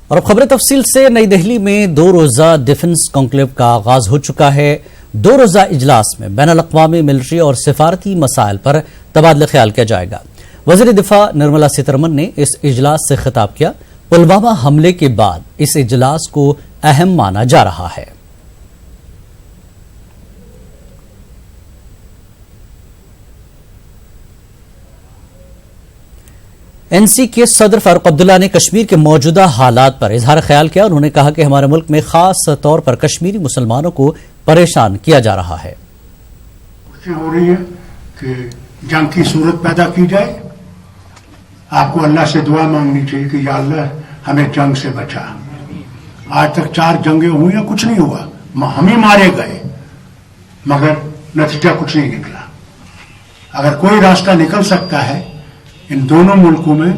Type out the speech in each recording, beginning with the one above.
और अब खबरें तफसील से। नई दिल्ली में 2 रोजा डिफेंस कॉन्क्लेव का आगाज हो चुका है। 2 रोजा इजलास में बैनुल अक़वामी मिलिट्री और सिफारती मसाइल पर तबादला ख्याल किया जाएगा। वज़ीर दिफा निर्मला सीतारमण ने इस इजलास से खिताब किया। पुलवामा हमले के बाद इस इजलास को अहम माना जा रहा है। एनसी के सदर फारूक अब्दुल्ला ने कश्मीर के मौजूदा हालात पर इजहार ख्याल किया। उन्होंने कहा कि हमारे मुल्क में खास तौर पर कश्मीरी मुसलमानों को परेशान किया जा रहा है। कोशिश हो रही है कि जंग की सूरत पैदा की जाए। आपको अल्लाह से दुआ मांगनी चाहिए कि या अल्लाह हमें जंग से बचा। आज तक 4 जंगें हुई हैं, कुछ नहीं हुआ, हम ही मारे गए, मगर नतीजा कुछ नहीं निकला। अगर कोई रास्ता निकल सकता है इन दोनों मुल्कों में,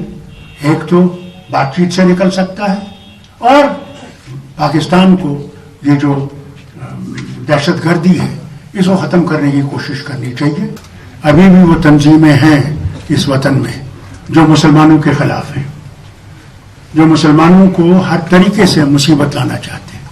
एक तो बातचीत से निकल सकता है और पाकिस्तान को ये जो दहशतगर्दी है इसको खत्म करने की कोशिश करनी चाहिए। अभी भी वो तंजीमें हैं इस वतन में जो मुसलमानों के खिलाफ हैं, जो मुसलमानों को हर तरीके से मुसीबत लाना चाहते हैं।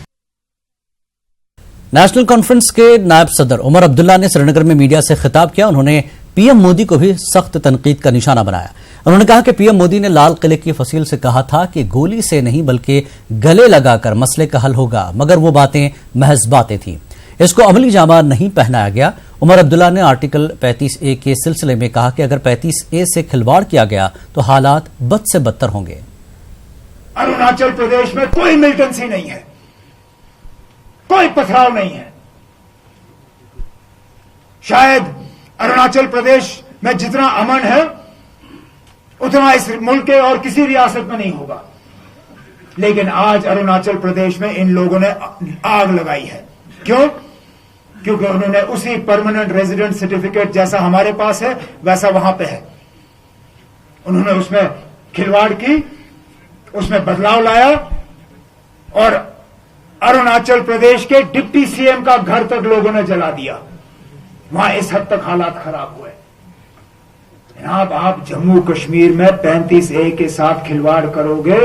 नेशनल कॉन्फ्रेंस के नायब सदर उमर अब्दुल्ला ने श्रीनगर में मीडिया से खिताब किया। उन्होंने पीएम मोदी को भी सख्त तनकीद का निशाना बनाया। उन्होंने कहा कि पीएम मोदी ने लाल किले की फसील से कहा था कि गोली से नहीं बल्कि गले लगाकर मसले का हल होगा, मगर वो बातें महज बातें थीं। इसको अमली जामा नहीं पहनाया गया। उमर अब्दुल्ला ने आर्टिकल 35A के सिलसिले में कहा कि अगर 35A से खिलवाड़ किया गया तो हालात बद से बदतर होंगे। अरुणाचल प्रदेश में कोई मिलिटेंसी नहीं है, कोई पथराव नहीं है। शायद अरुणाचल प्रदेश में जितना अमन है उतना इस मुल्क के और किसी रियासत में नहीं होगा। लेकिन आज अरुणाचल प्रदेश में इन लोगों ने आग लगाई है। क्यों? क्योंकि उन्होंने उसी परमानेंट रेजिडेंट सर्टिफिकेट जैसा हमारे पास है वैसा वहां पे है, उन्होंने उसमें खिलवाड़ की, उसमें बदलाव लाया और अरुणाचल प्रदेश के डिप्टी सीएम का घर तक लोगों ने जला दिया। वहां इस हद तक हालात खराब हुए। जनाब, आप जम्मू कश्मीर में 35A के साथ खिलवाड़ करोगे,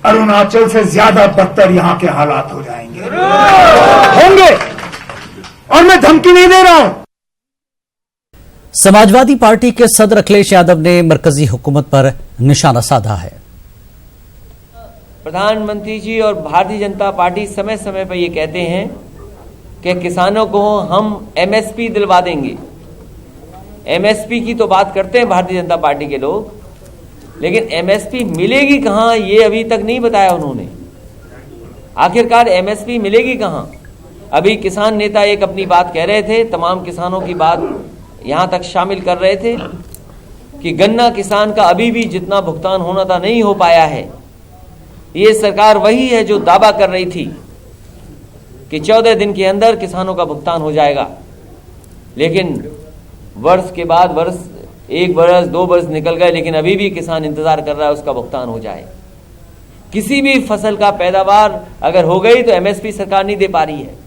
अरुणाचल से ज्यादा बदतर यहां के हालात हो जाएंगे, होंगे, और मैं धमकी नहीं दे रहा हूं। समाजवादी पार्टी के सदर अखिलेश यादव ने मरकजी हुकूमत पर निशाना साधा है। प्रधानमंत्री जी और भारतीय जनता पार्टी समय समय पर यह कहते हैं कि किसानों को हम MSP दिलवा देंगे। MSP की तो बात करते हैं भारतीय जनता पार्टी के लोग, लेकिन MSP मिलेगी कहां ये अभी तक नहीं बताया उन्होंने। आखिरकार MSP मिलेगी कहां? अभी किसान नेता एक अपनी बात कह रहे थे, तमाम किसानों की बात यहां तक शामिल कर रहे थे कि गन्ना किसान का अभी भी जितना भुगतान होना था नहीं हो पाया है। ये सरकार वही है जो दावा कर रही थी कि 14 दिन के अंदर किसानों का भुगतान हो जाएगा, लेकिन वर्ष के बाद वर्ष, 1 वर्ष 2 वर्ष निकल गए, लेकिन अभी भी किसान इंतजार कर रहा है उसका भुगतान हो जाए। किसी भी फसल का पैदावार अगर हो गई तो MSP सरकार नहीं दे पा रही है।